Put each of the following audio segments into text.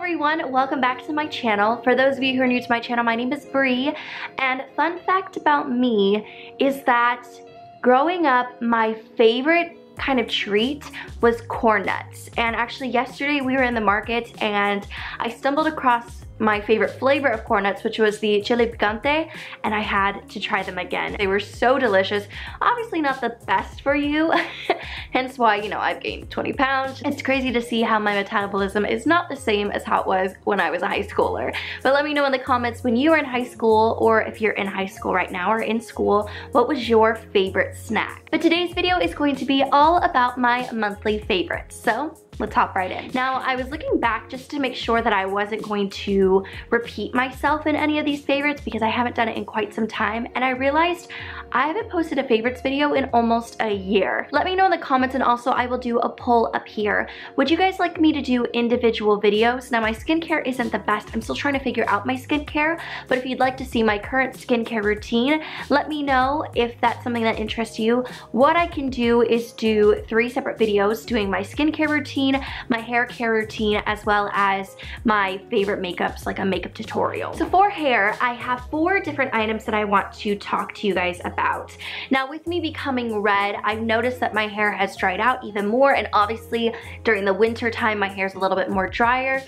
everyone, welcome back to my channel. For those of you who are new to my channel, my name is Bree, and fun fact about me is that growing up, my favorite kind of treat was corn nuts. And actually yesterday we were in the market and I stumbled across my favorite flavor of corn nuts, which was the chili picante, and I had to try them again. They were so delicious. Obviously not the best for you, hence why, you know, I've gained 20 pounds. It's crazy to see how my metabolism is not the same as how it was when I was a high schooler. But let me know in the comments when you were in high school, or if you're in high school right now or in school, what was your favorite snack? But today's video is going to be all about my monthly favorites. So let's hop right in. Now, I was looking back just to make sure that I wasn't going to repeat myself in any of these favorites because I haven't done it in quite some time, and I realized I haven't posted a favorites video in almost a year. Let me know in the comments, and also I will do a poll up here. Would you guys like me to do individual videos? Now, my skincare isn't the best. I'm still trying to figure out my skincare, but if you'd like to see my current skincare routine, let me know if that's something that interests you. What I can do is do 3 separate videos doing my skincare routine, my hair care routine, as well as my favorite makeups, like a makeup tutorial. So for hair, I have 4 different items that I want to talk to you guys about. Now, with me becoming red, I've noticed that my hair has dried out even more, and obviously during the winter time my hair is a little bit more drier.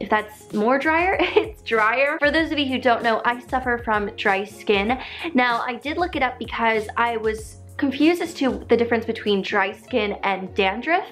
If that's more drier, it's drier. For those of you who don't know, I suffer from dry skin. Now, I did look it up because I was confused as to the difference between dry skin and dandruff,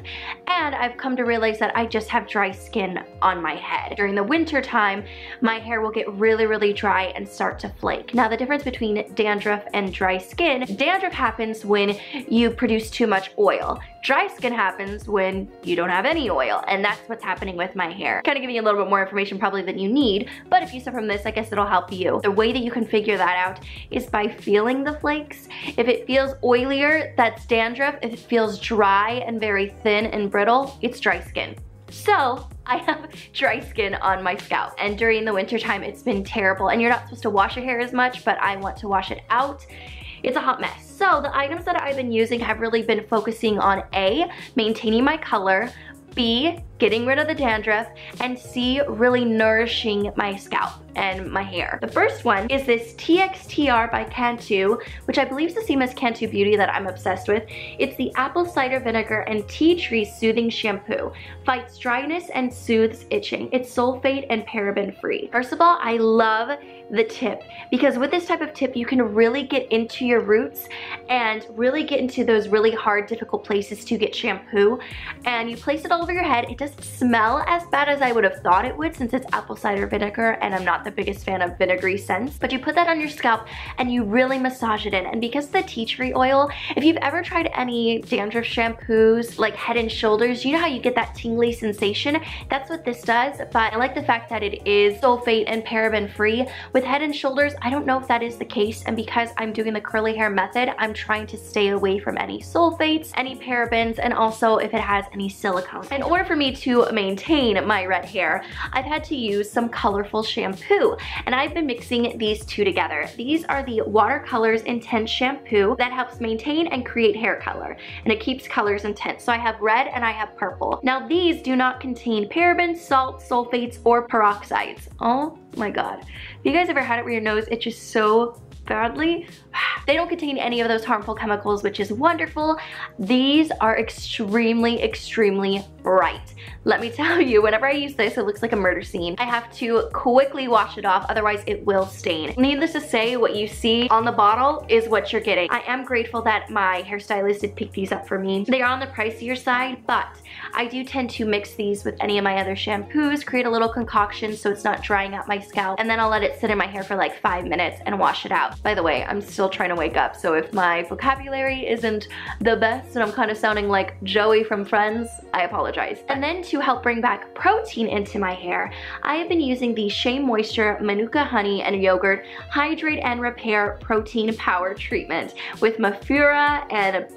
and I've come to realize that I just have dry skin on my head. During the winter time, my hair will get really dry and start to flake. Now, the difference between dandruff and dry skin, dandruff happens when you produce too much oil. Dry skin happens when you don't have any oil, and that's what's happening with my hair. Kind of giving you a little bit more information probably than you need, but if you suffer from this, I guess it'll help you. The way that you can figure that out is by feeling the flakes. If it feels oilier, that's dandruff. If it feels dry and very thin and brittle, it's dry skin. So I have dry skin on my scalp, and during the winter time it's been terrible, and you're not supposed to wash your hair as much, but I want to wash it out. It's a hot mess. So the items that I've been using have really been focusing on A, maintaining my color, B, getting rid of the dandruff, and C, really nourishing my scalp and my hair. The first one is this TXTR by Cantu, which I believe is the same as Cantu Beauty that I'm obsessed with. It's the apple cider vinegar and tea tree soothing shampoo. Fights dryness and soothes itching. It's sulfate and paraben free. First of all, I love the tip, because with this type of tip you can really get into your roots and really get into those really hard, difficult places to get shampoo, and you place it all over your head. It doesn't smell as bad as I would have thought it would, since it's apple cider vinegar and I'm not the biggest fan of vinegary scents, but you put that on your scalp and you really massage it in. And because of the tea tree oil, if you've ever tried any dandruff shampoos like Head and Shoulders, you know how you get that tingly sensation? That's what this does, but I like the fact that it is sulfate and paraben free. With Head and Shoulders, I don't know if that is the case, and because I'm doing the curly hair method, I'm trying to stay away from any sulfates, any parabens, and also if it has any silicone. In order for me to maintain my red hair, I've had to use some colorful shampoo, and I've been mixing these 2 together. These are the Watercolors Intense Shampoo that helps maintain and create hair color, and it keeps colors intense. So I have red and I have purple. Now, these do not contain parabens, salts, sulfates, or peroxides. Oh my god. Have you guys ever had it where your nose itches so badly? They don't contain any of those harmful chemicals, which is wonderful. These are extremely bright. Let me tell you, whenever I use this, it looks like a murder scene. I have to quickly wash it off, otherwise it will stain. Needless to say, what you see on the bottle is what you're getting. I am grateful that my hairstylist did pick these up for me. They are on the pricier side, but I do tend to mix these with any of my other shampoos, create a little concoction so it's not drying out my scalp, and then I'll let it sit in my hair for like 5 minutes and wash it out. By the way, I'm still trying to wake up, so if my vocabulary isn't the best and I'm kind of sounding like Joey from Friends, I apologize. And then to help bring back protein into my hair, I have been using the Shea Moisture Manuka Honey and Yogurt Hydrate and Repair Protein Power Treatment with Mafura and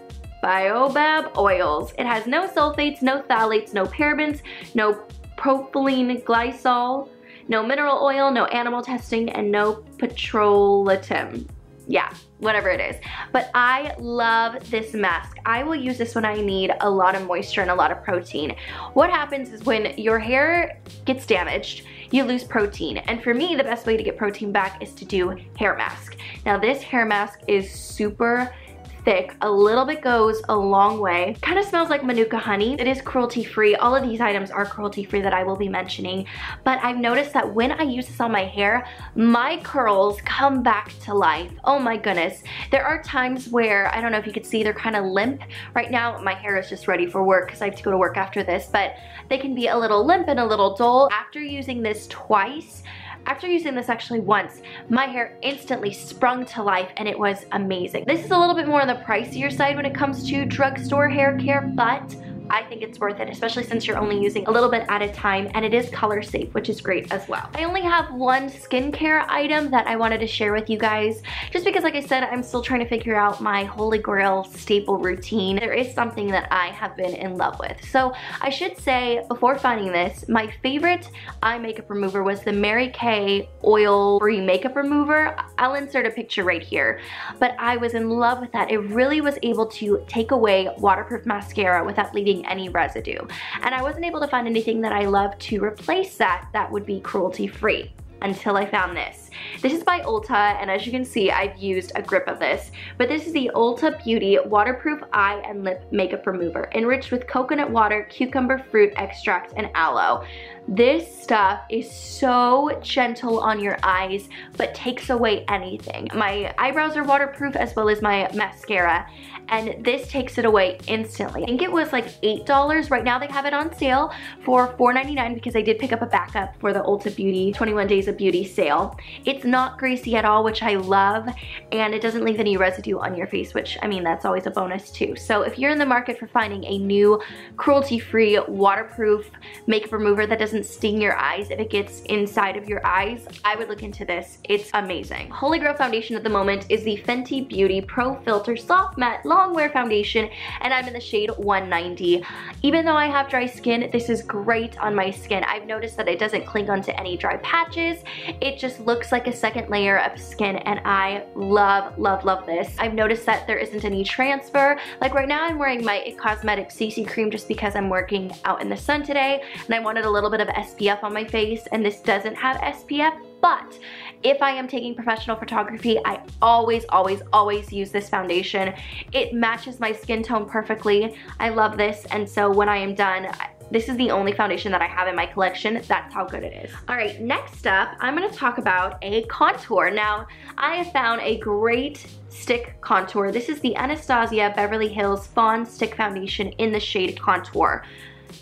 Baobab oils. It has no sulfates, no phthalates, no parabens, no propylene glycol, no mineral oil, no animal testing, and no petrolatum. yeah, whatever it is. But I love this mask. I will use this when I need a lot of moisture and a lot of protein. What happens is when your hair gets damaged, you lose protein. And for me, the best way to get protein back is to do hair mask. Now this hair mask is super thick. A little bit goes a long way. Kind of smells like Manuka honey. It is cruelty free. All of these items are cruelty free that I will be mentioning. But I've noticed that when I use this on my hair, my curls come back to life. Oh my goodness. There are times where, I don't know if you could see, they're kind of limp. Right now, my hair is just ready for work because I have to go to work after this, but they can be a little limp and a little dull. After using this twice, after using this actually once, my hair instantly sprung to life and it was amazing. This is a little bit more on the pricier side when it comes to drugstore hair care, but I think it's worth it, especially since you're only using a little bit at a time, and it is color safe, which is great as well. I only have one skincare item that I wanted to share with you guys, just because like I said, I'm still trying to figure out my holy grail staple routine. There is something that I have been in love with. So I should say, before finding this, my favorite eye makeup remover was the Mary Kay oil-free makeup remover. I'll insert a picture right here, but I was in love with that. It really was able to take away waterproof mascara without leaving any residue. And I wasn't able to find anything that I love to replace that would be cruelty free until I found this. This is by Ulta, and as you can see, I've used a grip of this, but this is the Ulta Beauty Waterproof Eye and Lip Makeup Remover, enriched with coconut water, cucumber fruit extract, and aloe. This stuff is so gentle on your eyes, but takes away anything. My eyebrows are waterproof as well as my mascara, and this takes it away instantly. I think it was like $8. Right now they have it on sale for $4.99 because I did pick up a backup for the Ulta Beauty 21 Days of Beauty sale. It's not greasy at all, which I love, and it doesn't leave any residue on your face, which, I mean, that's always a bonus too. So if you're in the market for finding a new cruelty-free waterproof makeup remover that doesn't sting your eyes if it gets inside of your eyes, I would look into this. It's amazing. Holy grail foundation at the moment is the Fenty Beauty Pro Filter Soft Matte Longwear Foundation, and I'm in the shade 190. Even though I have dry skin, this is great on my skin. I've noticed that it doesn't cling onto any dry patches. It just looks like a second layer of skin, and I love, love, love this. I've noticed that there isn't any transfer. Like right now I'm wearing my It Cosmetics CC cream just because I'm working out in the sun today, and I wanted a little bit of SPF on my face, and this doesn't have SPF, but if I am taking professional photography, I always, always, always use this foundation. It matches my skin tone perfectly. I love this, and so when I am done, this is the only foundation that I have in my collection. That's how good it is. All right, next up, I'm gonna talk about a contour. Now, I have found a great stick contour. This is the Anastasia Beverly Hills Fawn Stick Foundation in the shade Contour.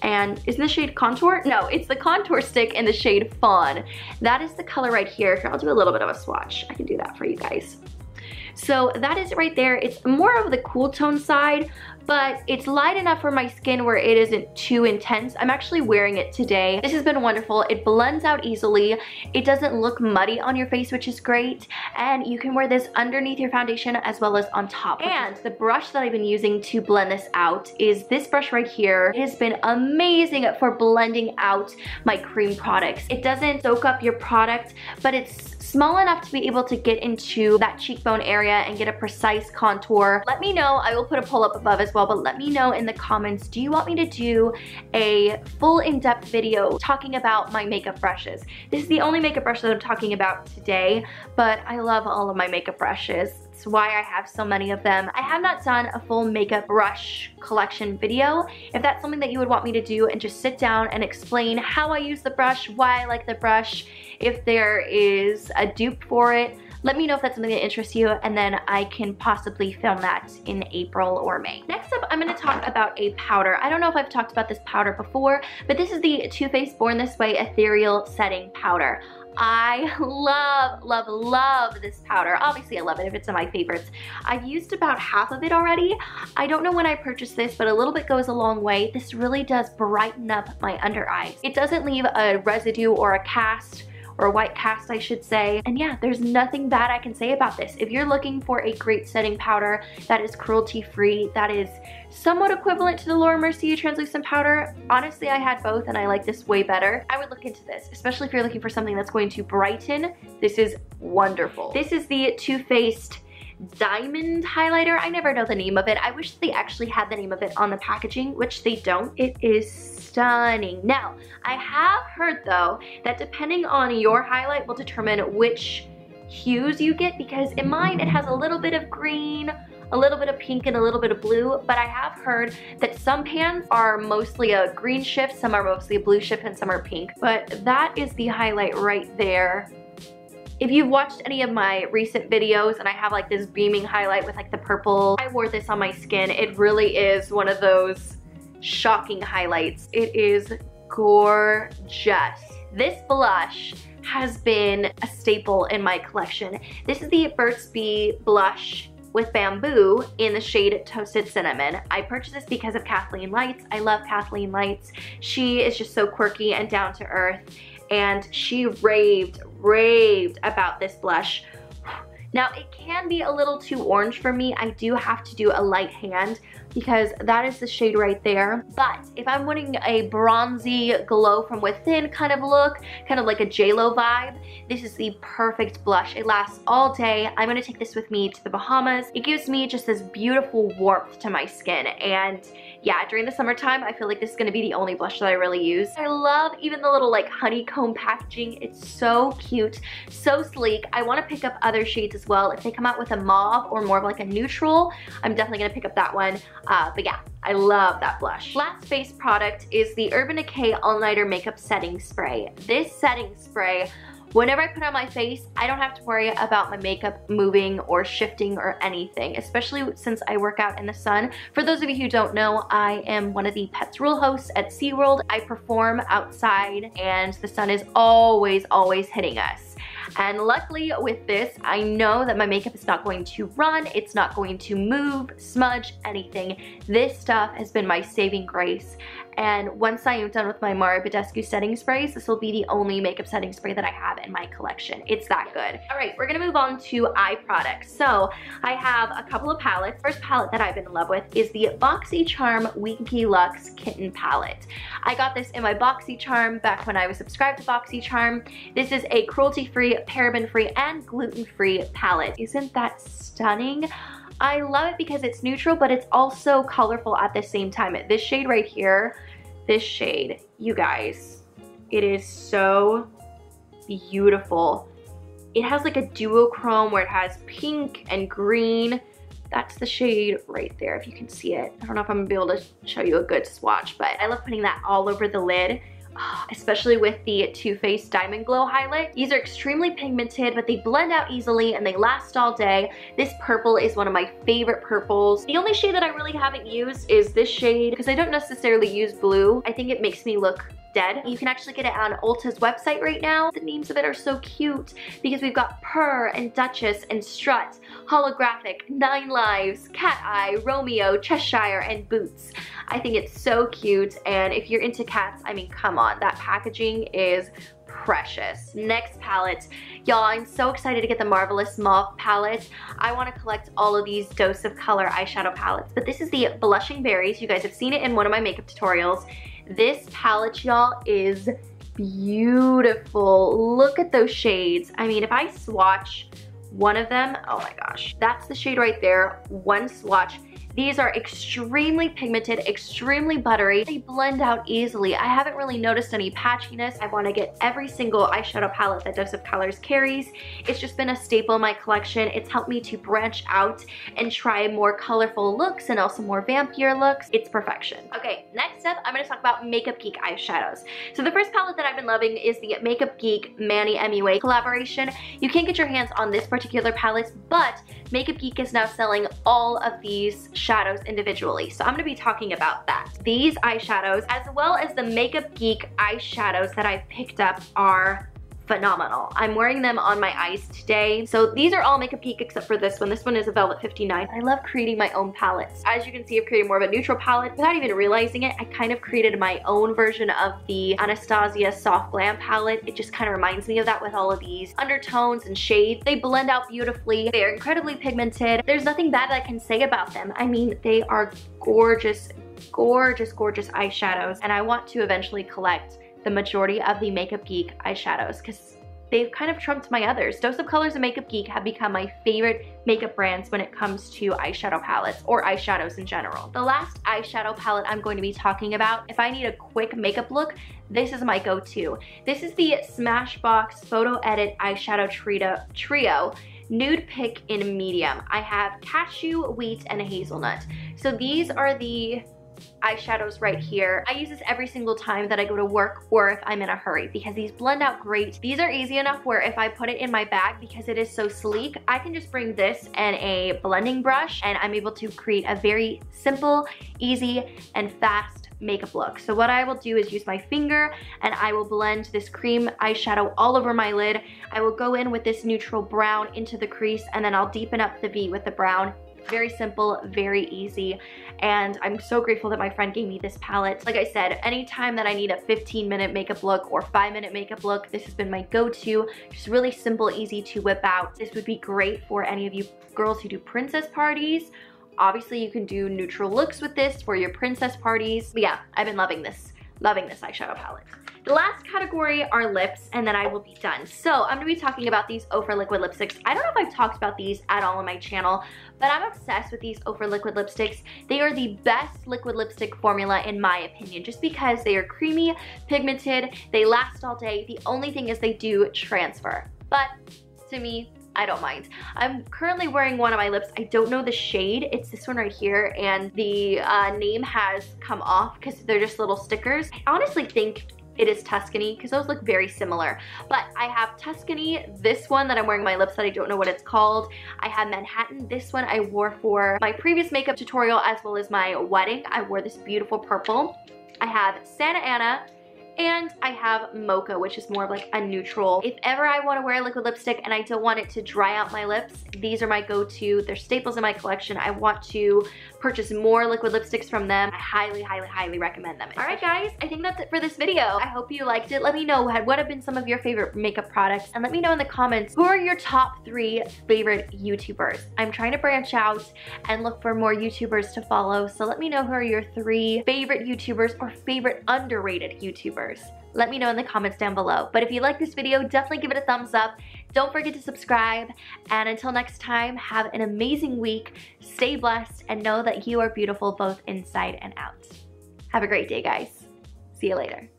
And is the shade Contour? No, it's the contour stick in the shade Fawn. That is the color right here. Here, I'll do a little bit of a swatch. I can do that for you guys. So that is it right there. It's more of the cool tone side, but it's light enough for my skin where it isn't too intense. I'm actually wearing it today. This has been wonderful. It blends out easily. It doesn't look muddy on your face, which is great. And you can wear this underneath your foundation as well as on top. And the brush that I've been using to blend this out is this brush right here. It has been amazing for blending out my cream products. It doesn't soak up your product, but it's small enough to be able to get into that cheekbone area and get a precise contour. Let me know. I will put a poll up above as well, but let me know in the comments, do you want me to do a full in-depth video talking about my makeup brushes? This is the only makeup brush that I'm talking about today, but I love all of my makeup brushes. It's why I have so many of them. I have not done a full makeup brush collection video. If that's something that you would want me to do and just sit down and explain how I use the brush, why I like the brush, if there is a dupe for it, let me know if that's something that interests you, and then I can possibly film that in April or May. Next up, I'm gonna talk about a powder. I don't know if I've talked about this powder before, but this is the Too Faced Born This Way Ethereal Setting Powder. I love, love, love this powder. Obviously I love it if it's in my favorites. I've used about half of it already. I don't know when I purchased this, but a little bit goes a long way. This really does brighten up my under eyes. It doesn't leave a residue or a cast, or a white cast I should say. And yeah, there's nothing bad I can say about this. If you're looking for a great setting powder that is cruelty free, that is somewhat equivalent to the Laura Mercier translucent powder, honestly I had both and I like this way better. I would look into this, especially if you're looking for something that's going to brighten. This is wonderful. This is the Too Faced diamond highlighter. I never know the name of it. I wish they actually had the name of it on the packaging, which they don't. It is stunning. Now, I have heard though that depending on your highlight will determine which hues you get, because in mine it has a little bit of green, a little bit of pink, and a little bit of blue, but I have heard that some pans are mostly a green shift, some are mostly a blue shift, and some are pink. But that is the highlight right there. If you've watched any of my recent videos and I have like this beaming highlight with like the purple, I wore this on my skin. It really is one of those shocking highlights. It is gorgeous. This blush has been a staple in my collection. This is the Burts blush with bamboo in the shade Toasted Cinnamon. I purchased this because of Kathleenlights. I love Kathleenlights. She is just so quirky and down to earth, and she raved about this blush. Now, it can be a little too orange for me. I do have to do a light hand because that is the shade right there. But if I'm wanting a bronzy glow from within kind of look, kind of like a JLo vibe, this is the perfect blush. It lasts all day. I'm gonna take this with me to the Bahamas. It gives me just this beautiful warmth to my skin, and yeah, during the summertime, I feel like this is gonna be the only blush that I really use. I love even the little like honeycomb packaging. It's so cute, so sleek. I wanna pick up other shades as well. If they come out with a mauve or more of like a neutral, I'm definitely gonna pick up that one. But yeah, I love that blush. Last face product is the Urban Decay All Nighter Makeup Setting Spray. This setting spray, whenever I put it on my face, I don't have to worry about my makeup moving or shifting or anything, especially since I work out in the sun. For those of you who don't know, I am one of the Pets Rule hosts at SeaWorld. I perform outside and the sun is always hitting us. And luckily with this, I know that my makeup is not going to run, it's not going to move, smudge, anything. This stuff has been my saving grace. And once I am done with my Mara Badescu setting sprays, this will be the only makeup setting spray that I have in my collection. It's that good. All right, we're gonna move on to eye products. So I have a couple of palettes. First palette that I've been in love with is the BoxyCharm Winky Luxe Kitten Palette. I got this in my BoxyCharm back when I was subscribed to BoxyCharm. This is a cruelty-free, paraben-free, and gluten-free palette. Isn't that stunning? I love it because it's neutral, but it's also colorful at the same time. This shade right here, this shade, you guys, it is so beautiful. It has like a duochrome where it has pink and green. That's the shade right there, if you can see it. I don't know if I'm gonna be able to show you a good swatch, but I love putting that all over the lid. Especially with the Too Faced Diamond Glow highlight. These are extremely pigmented, but they blend out easily and they last all day. This purple is one of my favorite purples. The only shade that I really haven't used is this shade because I don't necessarily use blue. I think it makes me look dead. You can actually get it on Ulta's website right now. The names of it are so cute because we've got Purr and Duchess and Strut, Holographic, 9 Lives, Cat Eye, Romeo, Cheshire, and Boots. I think it's so cute, and if you're into cats, I mean, come on, that packaging is precious. Next palette. Y'all, I'm so excited to get the Marvelous Mauve palette. I want to collect all of these Dose of Color eyeshadow palettes, but this is the Blushing Berries. You guys have seen it in one of my makeup tutorials. This palette, y'all, is beautiful. Look at those shades. I mean, if I swatch one of them, oh my gosh, that's the shade right there. One swatch. These are extremely pigmented, extremely buttery. They blend out easily. I haven't really noticed any patchiness. I want to get every single eyeshadow palette that Dose of Colors carries. It's just been a staple in my collection. It's helped me to branch out and try more colorful looks and also more vampire looks. It's perfection. Okay, next up, I'm going to talk about Makeup Geek eyeshadows. So the first palette that I've been loving is the Makeup Geek Manny MUA collaboration. You can't get your hands on this particular palette, but Makeup Geek is now selling all of these shadows individually. So I'm going to be talking about that. These eyeshadows, as well as the Makeup Geek eyeshadows that I've picked up, are phenomenal. I'm wearing them on my eyes today. So these are all Makeup Geek except for this one. This one is a Velvet 59. I love creating my own palettes. As you can see, I've created more of a neutral palette. Without even realizing it, I kind of created my own version of the Anastasia Soft Glam palette. It just kind of reminds me of that with all of these undertones and shades. They blend out beautifully. They are incredibly pigmented. There's nothing bad that I can say about them. I mean, they are gorgeous, gorgeous, gorgeous eyeshadows, and I want to eventually collect the majority of the Makeup Geek eyeshadows because they've kind of trumped my others. Dose of Colors and Makeup Geek have become my favorite makeup brands when it comes to eyeshadow palettes or eyeshadows in general. The last eyeshadow palette I'm going to be talking about, if I need a quick makeup look, this is my go-to. This is the Smashbox Photo Edit Eyeshadow Trio Nude Pick in medium. I have cashew, wheat, and a hazelnut. So these are the eyeshadows right here. I use this every single time that I go to work or if I'm in a hurry because these blend out great. These are easy enough where if I put it in my bag because it is so sleek, I can just bring this and a blending brush and I'm able to create a very simple, easy, and fast makeup look. So what I will do is use my finger and I will blend this cream eyeshadow all over my lid. I will go in with this neutral brown into the crease and then I'll deepen up the V with the brown. Very simple, very easy, and I'm so grateful that my friend gave me this palette. Like I said, anytime that I need a 15-minute makeup look or 5-minute makeup look, this has been my go-to. Just really simple, easy to whip out. This would be great for any of you girls who do princess parties. Obviously, you can do neutral looks with this for your princess parties. But yeah, I've been loving this eyeshadow palette. The last category are lips, and then I will be done. So I'm gonna be talking about these Ofra liquid lipsticks. I don't know if I've talked about these at all on my channel, but I'm obsessed with these Ofra liquid lipsticks. They are the best liquid lipstick formula in my opinion, just because they are creamy, pigmented, they last all day. The only thing is they do transfer, but to me, I don't mind. I'm currently wearing one on my lips. I don't know the shade. It's this one right here, and the name has come off because they're just little stickers. I honestly think it is Tuscany because those look very similar. But I have Tuscany, this one that I'm wearing on my lips that I don't know what it's called. I have Manhattan. This one I wore for my previous makeup tutorial as well as my wedding. I wore this beautiful purple. I have Santa Ana. And I have Mocha, which is more of like a neutral. If ever I want to wear a liquid lipstick and I don't want it to dry out my lips, these are my go-to. They're staples in my collection. I want to purchase more liquid lipsticks from them. I highly, highly, highly recommend them. All right, guys, I think that's it for this video. I hope you liked it. Let me know what have been some of your favorite makeup products, and let me know in the comments who are your top 3 favorite YouTubers. I'm trying to branch out and look for more YouTubers to follow, so let me know who are your 3 favorite YouTubers or favorite underrated YouTubers. Let me know in the comments down below. But if you like this video, definitely give it a thumbs up. Don't forget to subscribe. And until next time, have an amazing week. Stay blessed and know that you are beautiful both inside and out. Have a great day, guys. See you later.